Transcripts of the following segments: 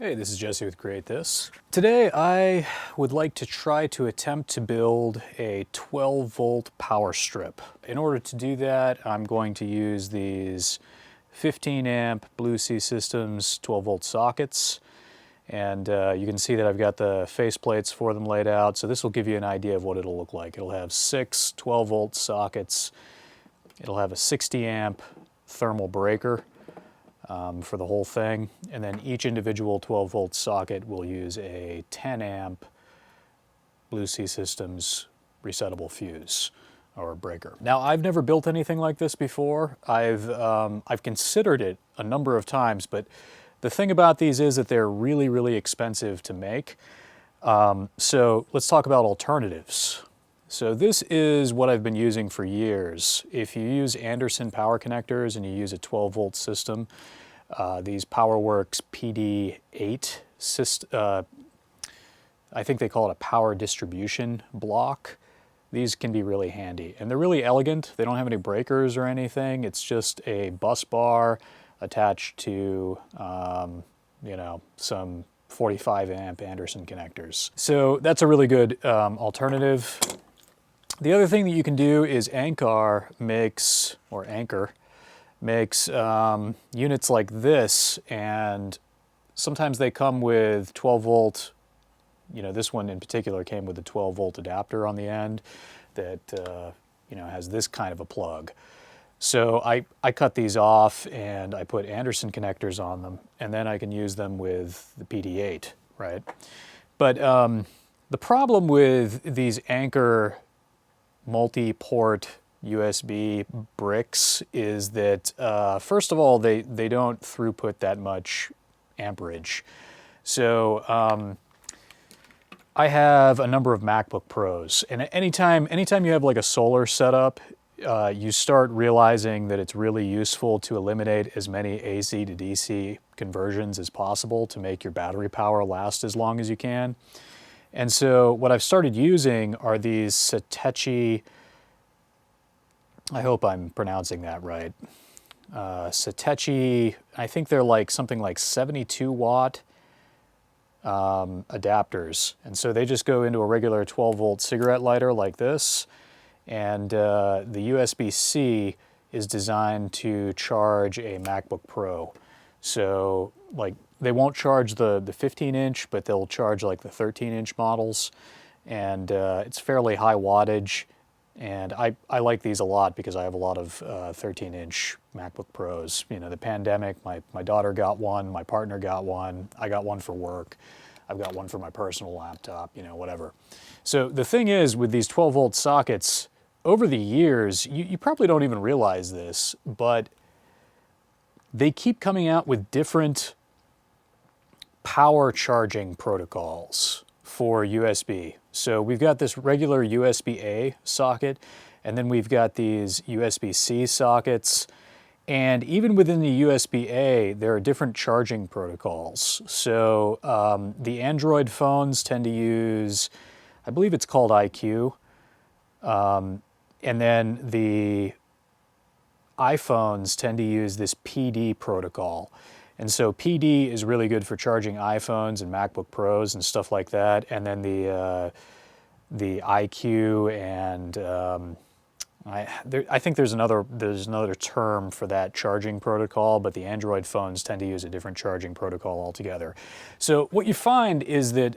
Hey, this is Jesse with Create This. Today I would like to try to attempt to build a 12 volt power strip. In order to do that, I'm going to use these 15 amp Blue Sea Systems 12 volt sockets. And you can see that I've got the face plates for them laid out. So this will give you an idea of what it'll look like. It'll have 6 12 volt sockets. It'll have a 60 amp thermal breaker for the whole thing, and then each individual 12 volt socket will use a 10 amp Blue Sea Systems resettable fuse or breaker. Now, I've never built anything like this before. I've considered it a number of times, but the thing about these is that they're really, really expensive to make. So let's talk about alternatives. So this is what I've been using for years. If you use Anderson power connectors and you use a 12 volt system, these Powerwerx PD8 system, I think they call it a power distribution block. These can be really handy, and they're really elegant. They don't have any breakers or anything. It's just a bus bar attached to, you know, some 45 amp Anderson connectors. So that's a really good alternative. The other thing that you can do is Anchor makes units like this, and sometimes they come with 12 volt, you know, this one in particular came with a 12 volt adapter on the end that, you know, has this kind of a plug. So I cut these off and I put Anderson connectors on them, and then I can use them with the PD8, right? But the problem with these Anchor multi-port USB bricks is that, first of all, they don't throughput that much amperage. So I have a number of MacBook Pros, and anytime you have like a solar setup, you start realizing that it's really useful to eliminate as many AC to DC conversions as possible to make your battery power last as long as you can. And so what I've started using are these Satechi, I hope I'm pronouncing that right, Satechi, I think they're like something like 72 watt adapters. And so they just go into a regular 12 volt cigarette lighter like this, and the USB-C is designed to charge a MacBook Pro. So like they won't charge the 15-inch, but they'll charge like the 13-inch models, and it's fairly high wattage. And I like these a lot because I have a lot of 13-inch MacBook Pros. You know, the pandemic, my daughter got one, my partner got one, I got one for work, I've got one for my personal laptop, you know, whatever. So the thing is, with these 12 volt sockets, over the years, you probably don't even realize this, but they keep coming out with different power charging protocols for USB. So we've got this regular USB-A socket, and then we've got these USB-C sockets. And even within the USB-A, there are different charging protocols. So the Android phones tend to use, I believe it's called IQ. And then the iPhones tend to use this PD protocol. And so PD is really good for charging iPhones and MacBook Pros and stuff like that. And then the IQ and I think there's another term for that charging protocol, but the Android phones tend to use a different charging protocol altogether. So what you find is that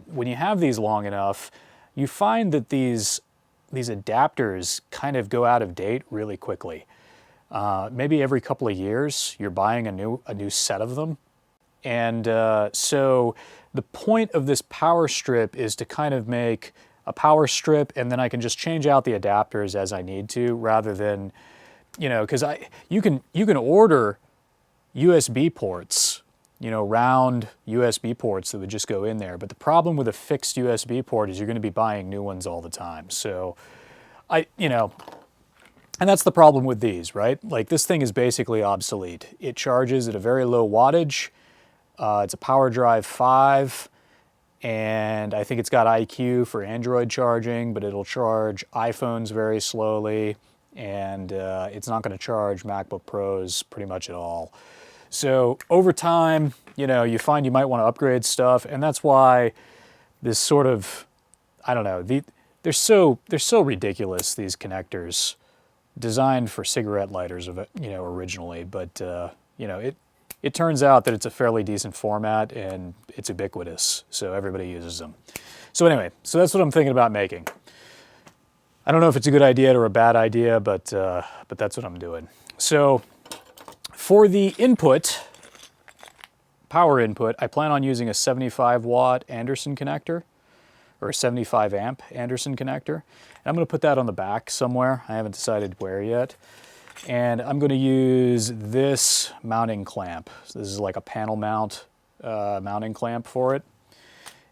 when you have these long enough, you find that these adapters kind of go out of date really quickly. Maybe every couple of years, you're buying a new set of them. And so the point of this power strip is to kind of make a power strip, and then I can just change out the adapters as I need to, rather than, you know, because you can order USB ports, you know, round USB ports that would just go in there. But the problem with a fixed USB port is you're going to be buying new ones all the time. So you know, and that's the problem with these, right? Like, this thing is basically obsolete. It charges at a very low wattage. It's a PowerDrive 5, and I think it's got IQ for Android charging, but it'll charge iPhones very slowly, and it's not going to charge MacBook Pros pretty much at all. So over time, you know, you find you might want to upgrade stuff, and that's why this sort of, I don't know, they're so ridiculous, these connectors, designed for cigarette lighters, you know, originally, but you know, it turns out that it's a fairly decent format and it's ubiquitous, so everybody uses them. So anyway, so that's what I'm thinking about making. I don't know if it's a good idea or a bad idea, but that's what I'm doing. So for the input, power input, I plan on using a 75 watt Anderson connector, or a 75 amp Anderson connector. And I'm going to put that on the back somewhere. I haven't decided where yet. And I'm going to use this mounting clamp. So this is like a panel mount mounting clamp for it.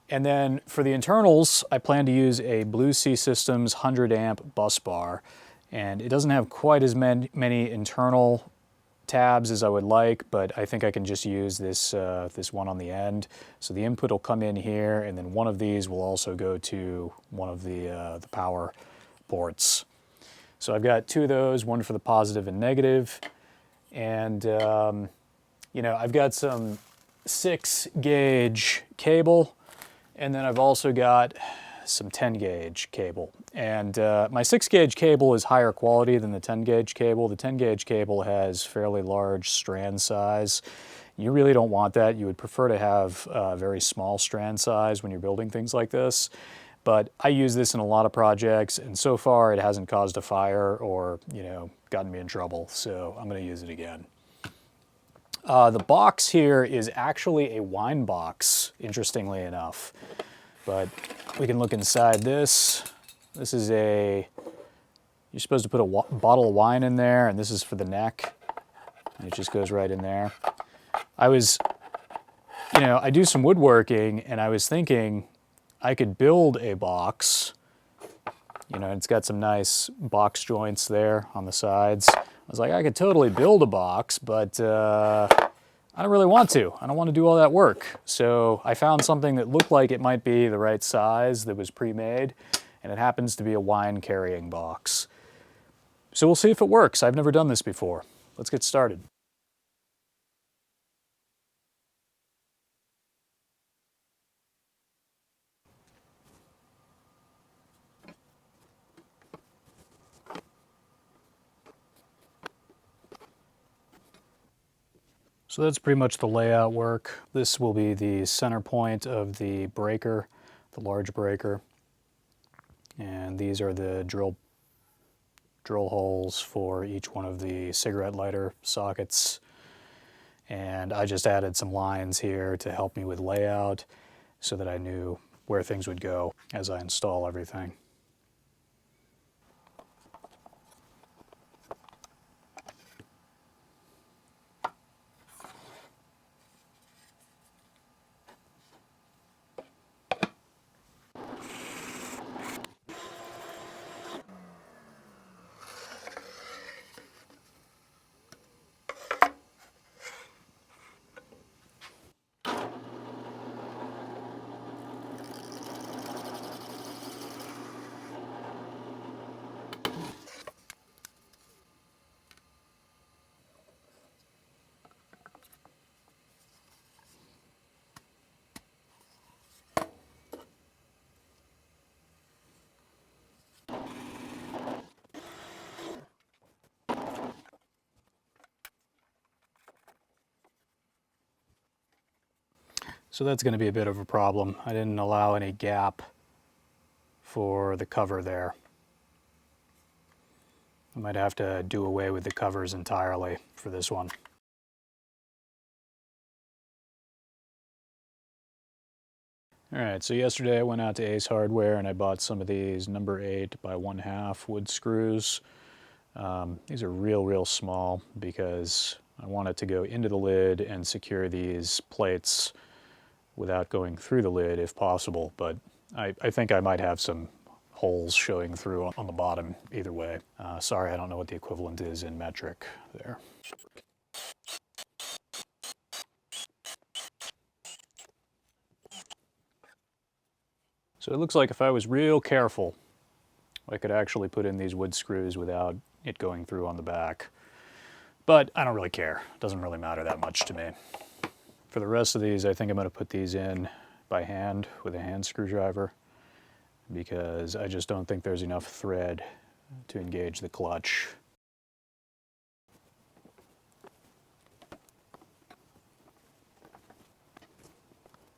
And then for the internals, I plan to use a Blue Sea Systems 100 amp bus bar. And it doesn't have quite as many internal tabs as I would like, but I think I can just use this this one on the end. So the input will come in here, and then one of these will also go to one of the power ports. So I've got two of those, one for the positive and negative, and you know, I've got some 6 gauge cable, and then I've also got some 10 gauge cable. And my 6 gauge cable is higher quality than the 10 gauge cable. The 10 gauge cable has fairly large strand size. You really don't want that. You would prefer to have a very small strand size when you're building things like this. But I use this in a lot of projects, and so far it hasn't caused a fire or, you know, gotten me in trouble, so I'm going to use it again. The box here is actually a wine box, interestingly enough. But we can look inside this. This is you're supposed to put a bottle of wine in there, and this is for the neck. And it just goes right in there. You know, I do some woodworking, and I was thinking I could build a box. You know, it's got some nice box joints there on the sides. I was like, I could totally build a box, but I don't really want to. I don't want to do all that work. So I found something that looked like it might be the right size that was pre-made, and it happens to be a wine carrying box. So we'll see if it works. I've never done this before. Let's get started. So that's pretty much the layout work. This will be the center point of the breaker, the large breaker. And these are the drill holes for each one of the cigarette lighter sockets. And I just added some lines here to help me with layout so that I knew where things would go as I install everything. So that's going to be a bit of a problem. I didn't allow any gap for the cover there. I might have to do away with the covers entirely for this one. Alright, so yesterday I went out to Ace Hardware and I bought some of these number 8 by 1/2 wood screws. These are real small because I want it to go into the lid and secure these plates without going through the lid if possible, but I think I might have some holes showing through on the bottom either way. Sorry, I don't know what the equivalent is in metric there. So it looks like if I was real careful, I could actually put in these wood screws without it going through on the back. But I don't really care. It doesn't really matter that much to me. For the rest of these, I think I'm going to put these in by hand with a hand screwdriver because I just don't think there's enough thread to engage the clutch.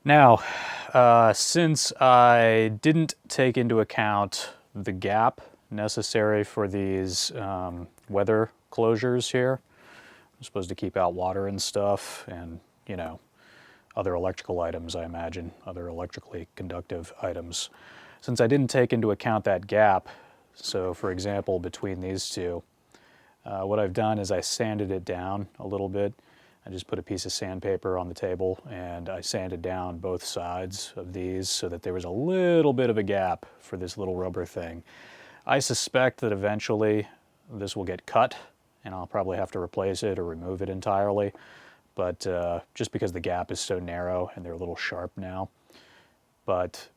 Now, since I didn't take into account the gap necessary for these weather closures here, I'm supposed to keep out water and stuff and, you know, other electrical items, I imagine, other electrically conductive items. Since I didn't take into account that gap, so for example, between these two, what I've done is I sanded it down a little bit. I just put a piece of sandpaper on the table and I sanded down both sides of these so that there was a little bit of a gap for this little rubber thing. I suspect that eventually this will get cut and I'll probably have to replace it or remove it entirely. But just because the gap is so narrow and they're a little sharp now. But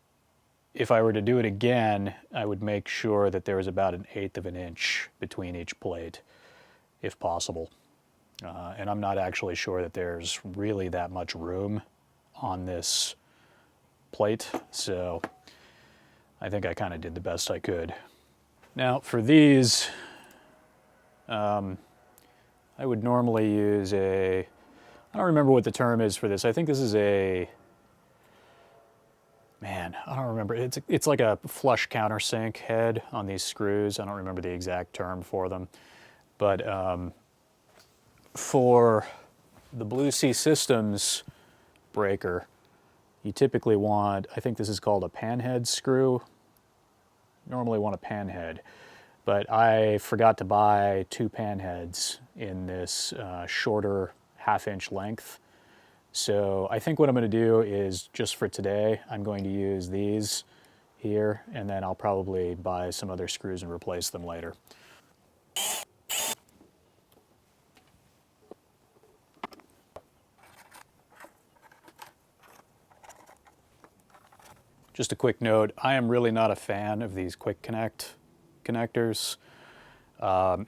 if I were to do it again, I would make sure that there was about 1/8 of an inch between each plate, if possible. And I'm not actually sure that there's really that much room on this plate, so I think I kind of did the best I could. Now for these, I would normally use I don't remember what the term is for this. I think this is I don't remember. It's like a flush countersink head on these screws. I don't remember the exact term for them. But for the Blue Sea Systems breaker, you typically want, I think this is called a panhead screw. You normally want a panhead. But I forgot to buy 2 panheads in this shorter 1/2 inch length. So I think what I'm going to do is, just for today, I'm going to use these here, and then I'll probably buy some other screws and replace them later. Just a quick note, I am really not a fan of these quick connect connectors.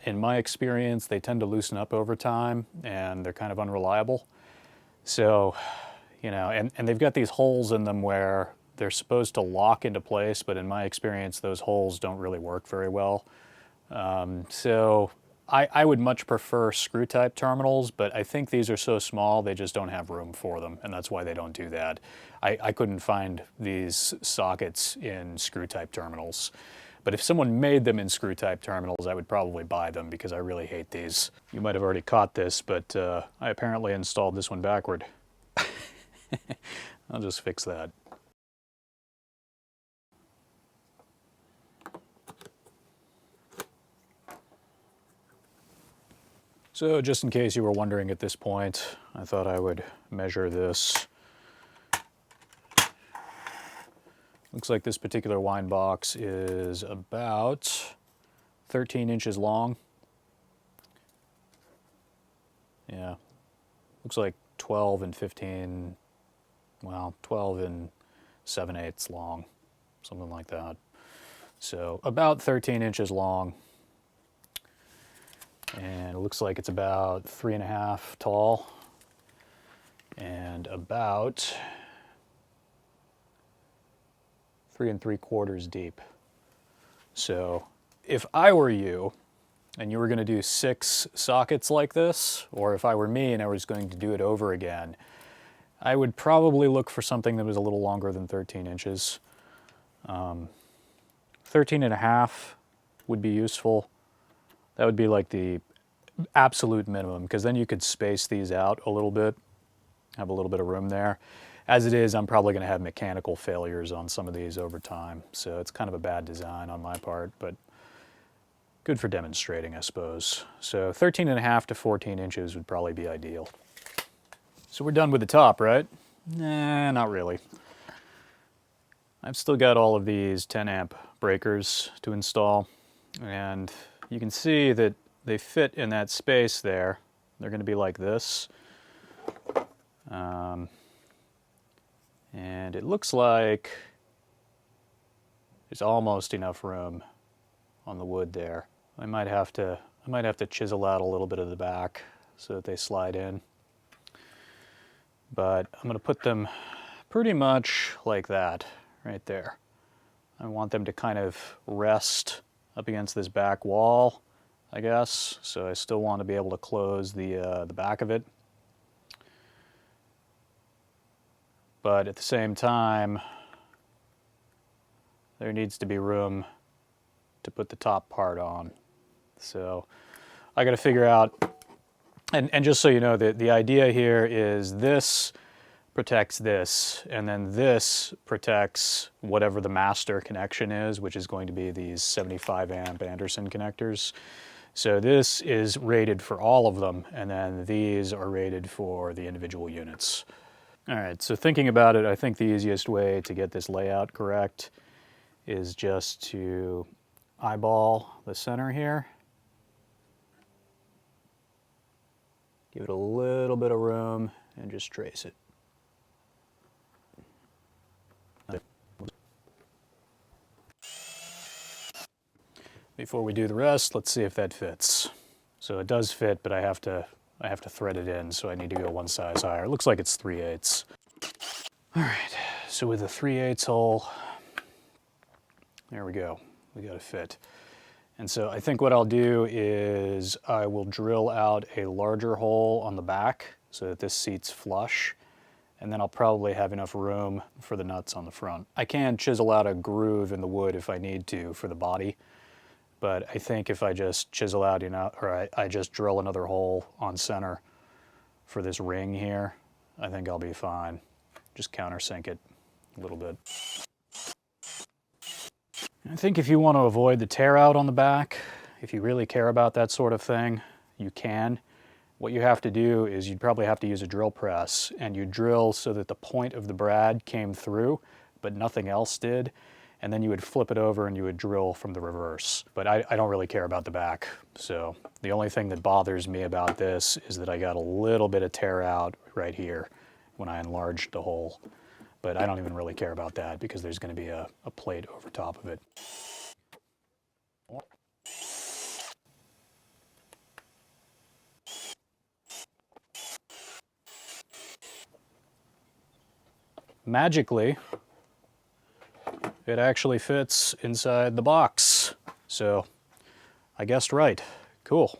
In my experience, they tend to loosen up over time and they're kind of unreliable. So, you know, and they've got these holes in them where they're supposed to lock into place, but in my experience, those holes don't really work very well. So I would much prefer screw type terminals, but I think these are so small, they just don't have room for them, and that's why they don't do that. I couldn't find these sockets in screw type terminals. But if someone made them in screw type terminals, I would probably buy them because I really hate these. You might have already caught this, but I apparently installed this one backward. I'll just fix that. So just in case you were wondering at this point, I thought I would measure this. Looks like this particular wine box is about 13 inches long. Yeah, looks like 12 and 15, well, 12 and 7/8 long, something like that. So about 13 inches long. And it looks like it's about 3.5 tall and about 3 3/4 deep. So if I were you and you were going to do 6 sockets like this, or if I were me and I was going to do it over again, I would probably look for something that was a little longer than 13 inches. 13.5 would be useful. That would be like the absolute minimum, because then you could space these out a little bit, have a little bit of room there. As it is, I'm probably going to have mechanical failures on some of these over time, so it's kind of a bad design on my part, but good for demonstrating, I suppose. So 13.5 to 14 inches would probably be ideal. So we're done with the top, right? Nah, not really. I've still got all of these 10 amp breakers to install, and you can see that they fit in that space there. They're going to be like this. And it looks like there's almost enough room on the wood there. I might have to chisel out a little bit of the back so that they slide in. But I'm going to put them pretty much like that, right there. I want them to kind of rest up against this back wall, I guess. So I still want to be able to close the back of it. But at the same time, there needs to be room to put the top part on. So I got to figure out, and just so you know, the idea here is this protects this, and then this protects whatever the master connection is, which is going to be these 75 amp Anderson connectors. So this is rated for all of them, and then these are rated for the individual units. All right, so thinking about it, I think the easiest way to get this layout correct is just to eyeball the center here. Give it a little bit of room and just trace it. Before we do the rest, let's see if that fits. So it does fit, but I have to thread it in, so I need to go one size higher. It looks like it's 3/8. All right, so with a 3/8 hole, there we go. We got a fit. And so I think what I'll do is I will drill out a larger hole on the back so that this seats flush, and then I'll probably have enough room for the nuts on the front. I can chisel out a groove in the wood if I need to for the body, but I think if I just chisel out, or I just drill another hole on center for this ring here, I think I'll be fine. Just countersink it a little bit. I think if you want to avoid the tear out on the back, if you really care about that sort of thing, you can. What you have to do is you'd probably have to use a drill press, and you drill so that the point of the brad came through, but nothing else did. And then you would flip it over and you would drill from the reverse. But I don't really care about the back. So the only thing that bothers me about this is that I got a little bit of tear out right here when I enlarged the hole. But I don't even really care about that because there's going to be a plate over top of it. Magically, it actually fits inside the box. So I guessed right. Cool.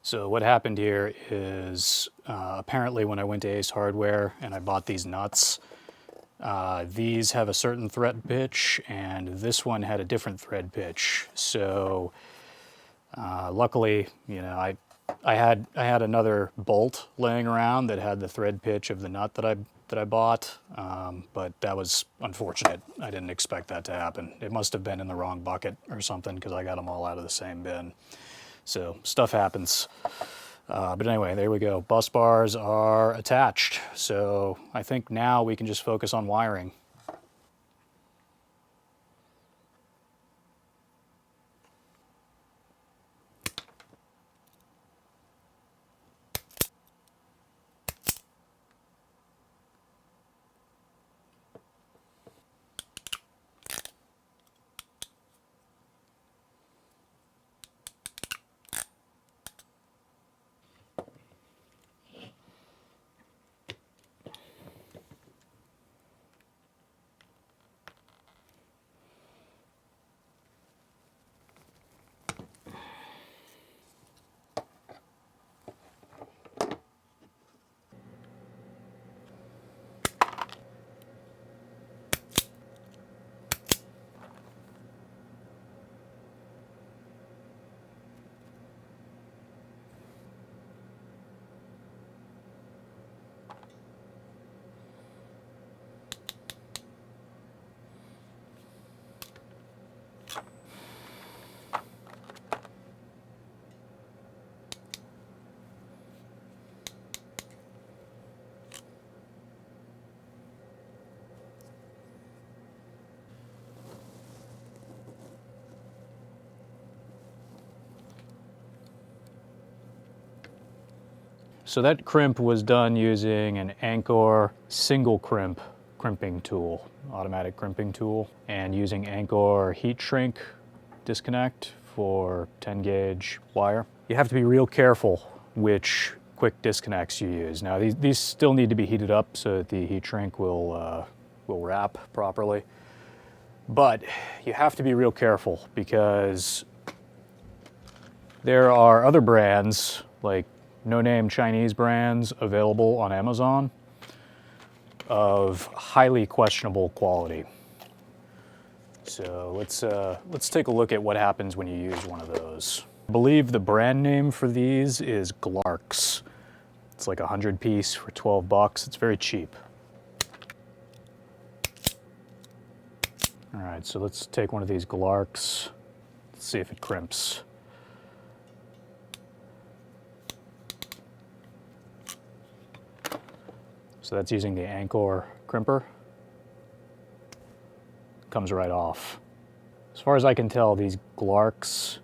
So what happened here is apparently when I went to Ace Hardware and I bought these nuts, these have a certain thread pitch and this one had a different thread pitch. So luckily, you know, I had another bolt laying around that had the thread pitch of the nut that I bought, but that was unfortunate. I didn't expect that to happen. It must have been in the wrong bucket or something because I got them all out of the same bin. So stuff happens. But anyway, there we go. Bus bars are attached. So I think now we can just focus on wiring. So that crimp was done using an Anchor single crimp crimping tool, automatic crimping tool, and using Anchor heat shrink disconnect for 10 gauge wire. You have to be real careful which quick disconnects you use. Now these still need to be heated up so that the heat shrink will wrap properly. But you have to be real careful because there are other brands, like no-name Chinese brands, available on Amazon of highly questionable quality. So let's take a look at what happens when you use one of those. I believe the brand name for these is Glarks. It's like a 100-piece for 12 bucks. It's very cheap. All right, so let's take one of these Glarks. Let's see if it crimps. So that's using the Anchor crimper. Comes right off. As far as I can tell, these Glarks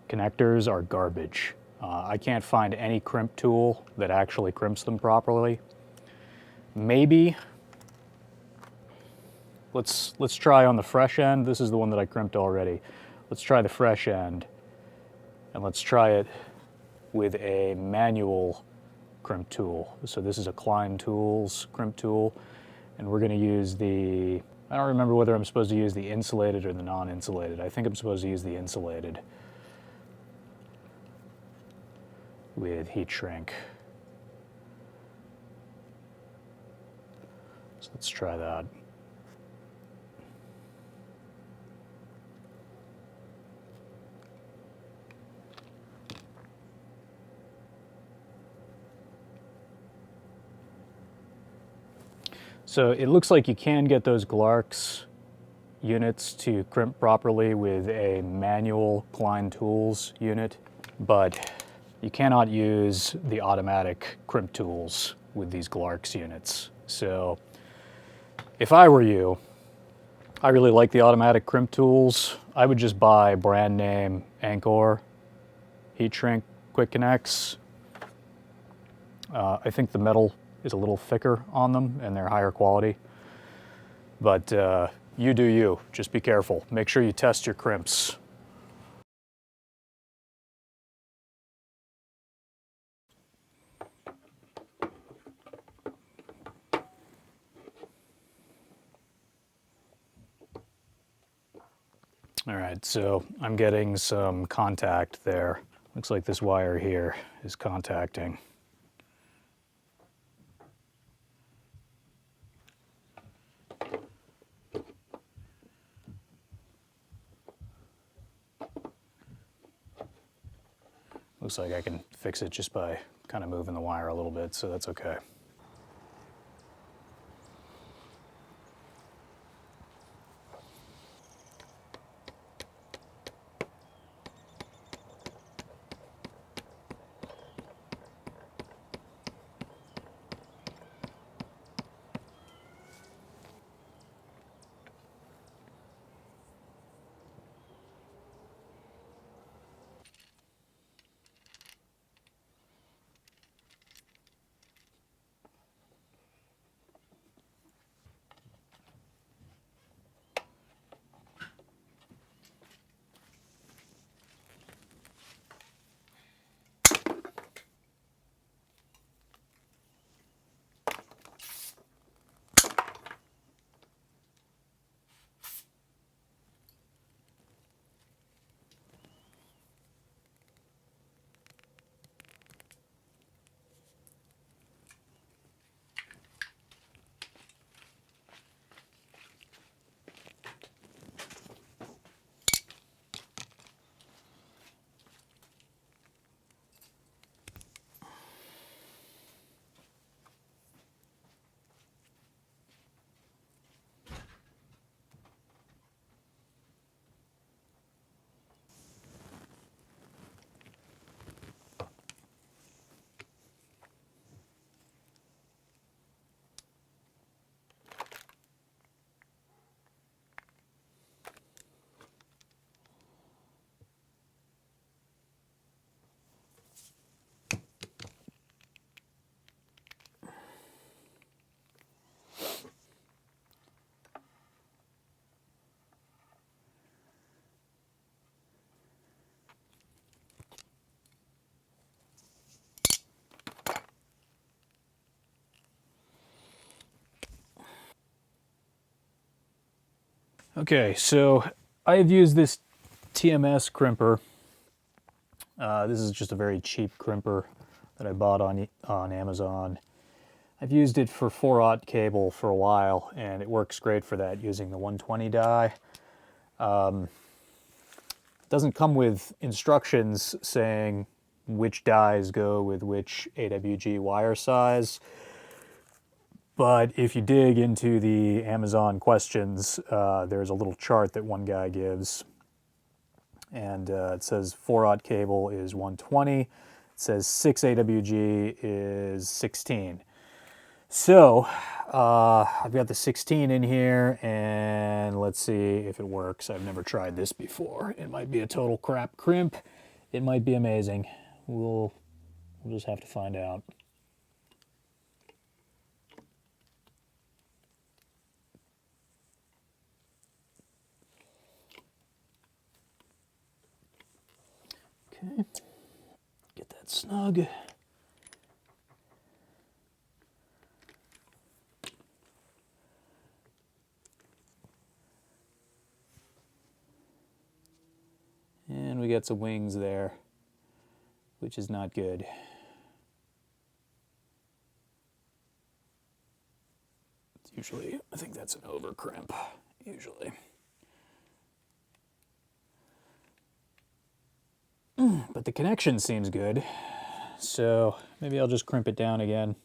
connectors are garbage. I can't find any crimp tool that actually crimps them properly. Maybe, let's try on the fresh end. This is the one that I crimped already. Let's try the fresh end, and let's try it with a manual crimp tool. So this is a Klein Tools crimp tool, and we're going to use the, I don't remember whether I'm supposed to use the insulated or the non-insulated. I think I'm supposed to use the insulated with heat shrink. So let's try that. So it looks like you can get those Glarks units to crimp properly with a manual Klein Tools unit, but you cannot use the automatic crimp tools with these Glarks units. So if I were you, I really like the automatic crimp tools. I would just buy brand name Anchor heat shrink quick connects. I think the metal is a little thicker on them and they're higher quality. But you do you. Just be careful. Make sure you test your crimps. All right, so I'm getting some contact there. Looks like this wire here is contacting. Looks like I can fix it just by kind of moving the wire a little bit, so that's okay. Okay, so I have used this TMS crimper. This is just a very cheap crimper that I bought on Amazon. I've used it for 4/0 cable for a while, and it works great for that using the 120 die. It doesn't come with instructions saying which dies go with which AWG wire size, but if you dig into the Amazon questions, there's a little chart that one guy gives, and it says 4/0 cable is 120. It says 6 AWG is 16. So I've got the 16 in here, and let's see if it works. I've never tried this before. It might be a total crap crimp. It might be amazing. We'll just have to find out. Okay, get that snug. And we got some wings there, which is not good. It's usually, I think that's an over crimp, usually. But the connection seems good, so maybe I'll just crimp it down again.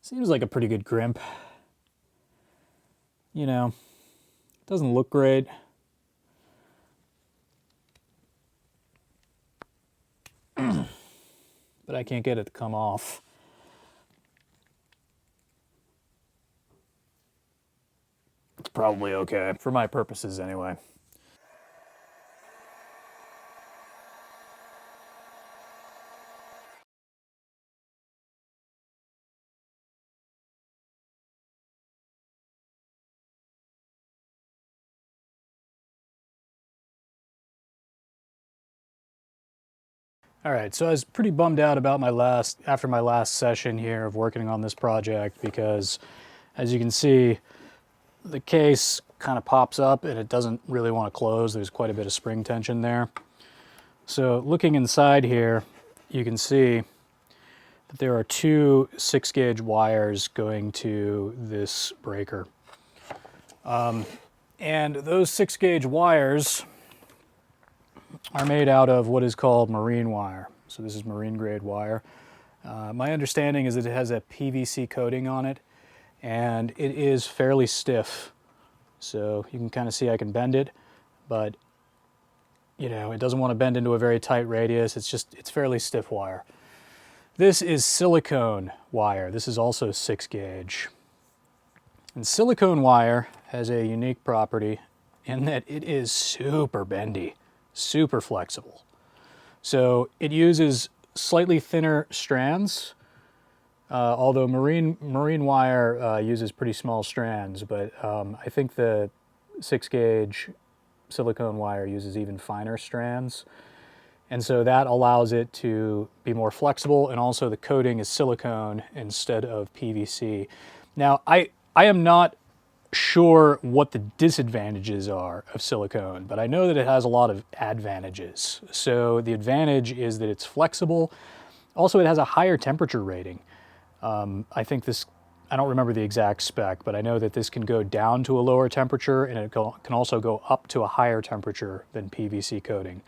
Seems like a pretty good crimp. You know, it doesn't look great. But I can't get it to come off. It's probably okay, for my purposes anyway. All right, so I was pretty bummed out about after my last session here of working on this project, because as you can see, the case kind of pops up and it doesn't really want to close. There's quite a bit of spring tension there. So looking inside here, you can see that there are two 6-gauge wires going to this breaker. And those 6-gauge wires are made out of what is called marine wire. So this is marine grade wire. My understanding is that it has a PVC coating on it, and it is fairly stiff. So you can kind of see I can bend it, but you know, it doesn't want to bend into a very tight radius. It's fairly stiff wire. This is silicone wire. This is also 6-gauge. And silicone wire has a unique property in that it is super bendy, super flexible. So it uses slightly thinner strands, although marine wire uses pretty small strands, but I think the 6-gauge silicone wire uses even finer strands. And so that allows it to be more flexible, and also the coating is silicone instead of PVC. Now, I am not sure what the disadvantages are of silicone, but I know that it has a lot of advantages. So the advantage is that it's flexible. Also, it has a higher temperature rating. I think this, I don't remember the exact spec, but I know that this can go down to a lower temperature, and it can also go up to a higher temperature than PVC coating.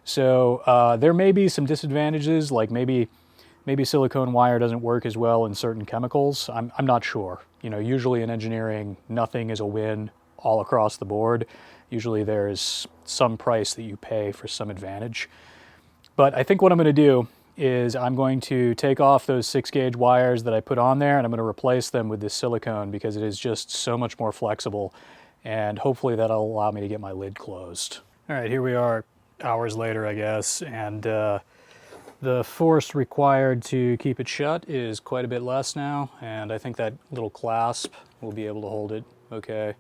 So there may be some disadvantages, like maybe silicone wire doesn't work as well in certain chemicals. I'm not sure. You know, usually in engineering, nothing is a win all across the board. Usually there's some price that you pay for some advantage. But I think what I'm going to do is I'm going to take off those 6-gauge wires that I put on there, and I'm going to replace them with this silicone because it is just so much more flexible, and hopefully that'll allow me to get my lid closed. All right, here we are hours later, I guess, and The force required to keep it shut is quite a bit less now, and I think that little clasp will be able to hold it okay.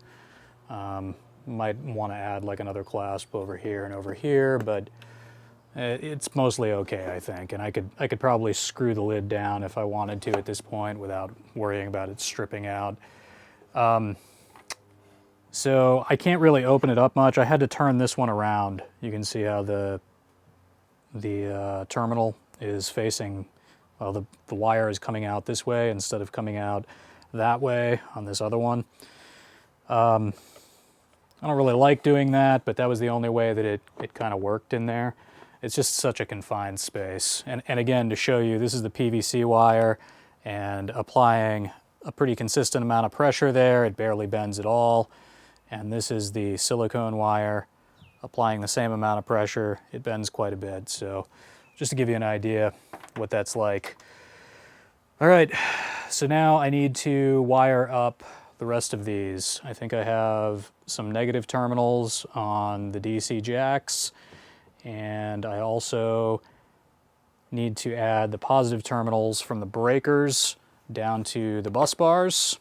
Might want to add like another clasp over here, but it's mostly okay, I think. And I could probably screw the lid down if I wanted to at this point without worrying about it stripping out. So I can't really open it up much. I had to turn this one around. You can see how the terminal is facing, well, the wire is coming out this way instead of coming out that way on this other one. I don't really like doing that, but that was the only way that it kind of worked in there. It's just such a confined space. And again, to show you, this is the PVC wire, and applying a pretty consistent amount of pressure there, it barely bends at all. And this is the silicone wire. Applying the same amount of pressure, it bends quite a bit. So just to give you an idea what that's like. All right, so now I need to wire up the rest of these. I think I have some negative terminals on the DC jacks, and I also need to add the positive terminals from the breakers down to the bus bars.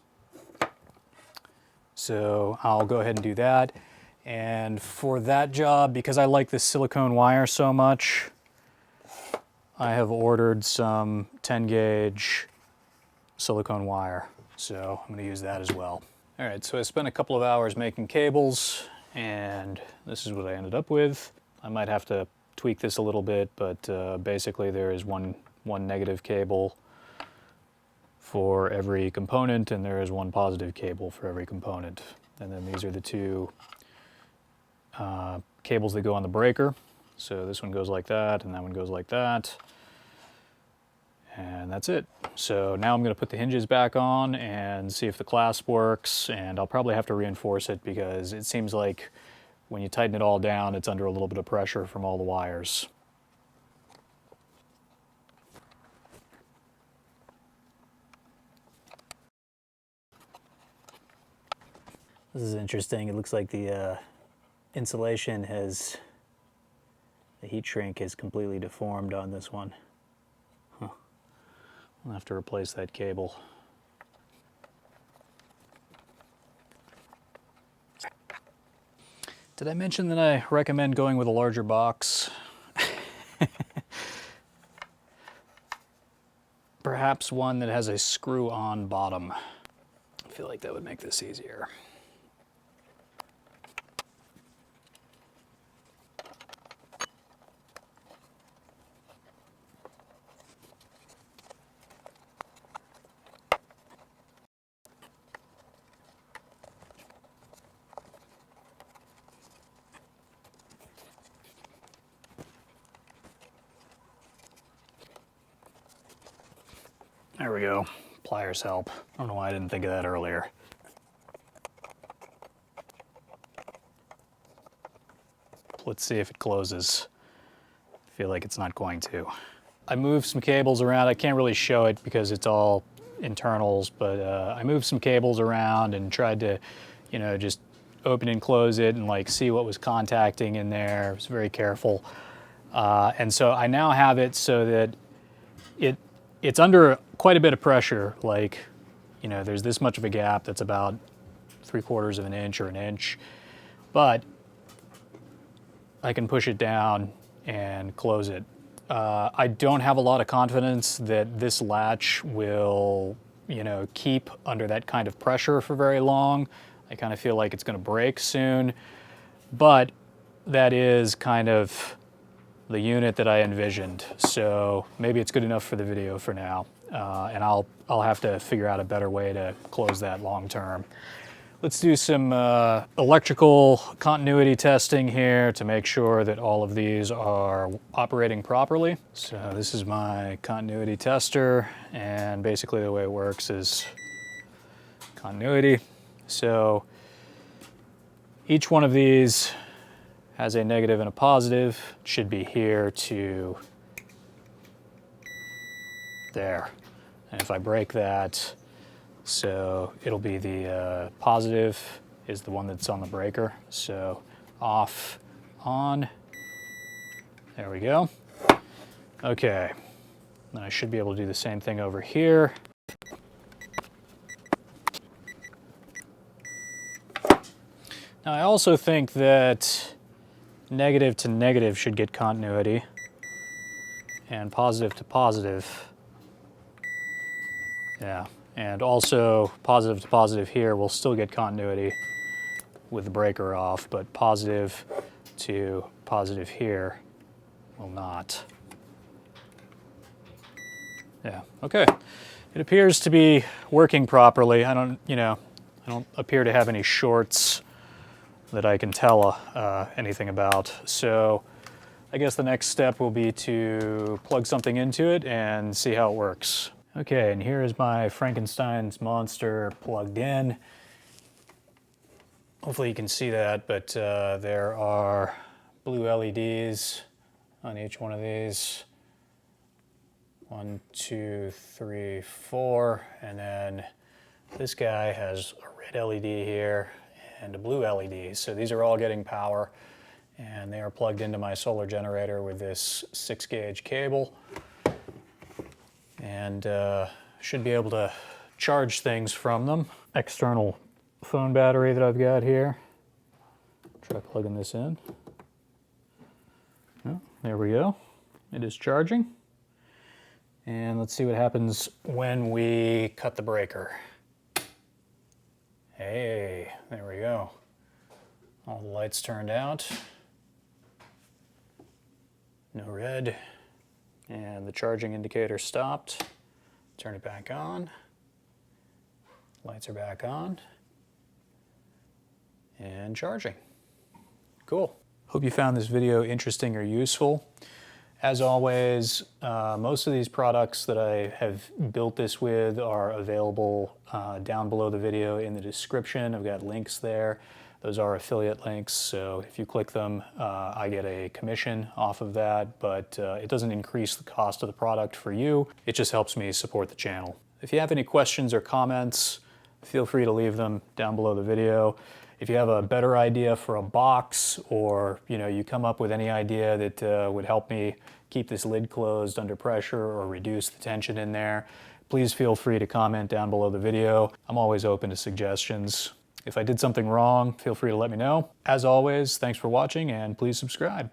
So I'll go ahead and do that. And for that job, because I like this silicone wire so much, I have ordered some 10 gauge silicone wire. So I'm going to use that as well. All right, so I spent a couple of hours making cables, and this is what I ended up with. I might have to tweak this a little bit, but basically there is one negative cable for every component, and there is one positive cable for every component. And then these are the two cables that go on the breaker. So this one goes like that, and that one goes like that. And that's it. So now I'm going to put the hinges back on and see if the clasp works, and I'll probably have to reinforce it because it seems like when you tighten it all down, it's under a little bit of pressure from all the wires. This is interesting. It looks like the insulation has, the heat shrink is completely deformed on this one. Huh. I'll have to replace that cable. Did I mention that I recommend going with a larger box? Perhaps one that has a screw-on bottom. I feel like that would make this easier. There we go. Pliers help. I don't know why I didn't think of that earlier. Let's see if it closes. I feel like it's not going to. I moved some cables around. I can't really show it because it's all internals, but I moved some cables around and tried to, you know, just open and close it and like see what was contacting in there. I was very careful. And so I now have it so that it's under quite a bit of pressure. Like, you know, there's this much of a gap that's about 3/4 of an inch or an inch, but I can push it down and close it. I don't have a lot of confidence that this latch will, you know, keep under that kind of pressure for very long. I kind of feel like it's going to break soon, but that is kind of the unit that I envisioned. So maybe it's good enough for the video for now, and I'll have to figure out a better way to close that long term. Let's do some electrical continuity testing here to make sure that all of these are operating properly. So this is my continuity tester, and basically the way it works is continuity. So each one of these has a negative and a positive. It should be here to there. And if I break that, so it'll be the positive is the one that's on the breaker. So off, on, there we go. Okay, then I should be able to do the same thing over here. Now I also think that negative to negative should get continuity, and positive to positive, yeah, and also positive to positive here will still get continuity with the breaker off, but positive to positive here will not. Yeah, okay. It appears to be working properly. I don't appear to have any shorts that I can tell anything about. So I guess the next step will be to plug something into it and see how it works. Okay, and here is my Frankenstein's monster plugged in. Hopefully you can see that, but there are blue LEDs on each one of these. 1, 2, 3, 4, and then this guy has a red LED here and a blue LED. So these are all getting power, and they are plugged into my solar generator with this 6-gauge cable, and should be able to charge things from them. External phone battery that I've got here. Try plugging this in. Oh, there we go. It is charging. And let's see what happens when we cut the breaker. Hey, there we go. All the lights turned out. No red. And the charging indicator stopped. Turn it back on. Lights are back on. And charging. Cool. Hope you found this video interesting or useful. As always, most of these products that I have built this with are available down below the video in the description. I've got links there. Those are affiliate links, so if you click them, I get a commission off of that, but it doesn't increase the cost of the product for you. It just helps me support the channel. If you have any questions or comments, feel free to leave them down below the video. If you have a better idea for a box, or you come up with any idea that would help me keep this lid closed under pressure or reduce the tension in there, please feel free to comment down below the video. I'm always open to suggestions. If I did something wrong, feel free to let me know. As always, thanks for watching, and please subscribe.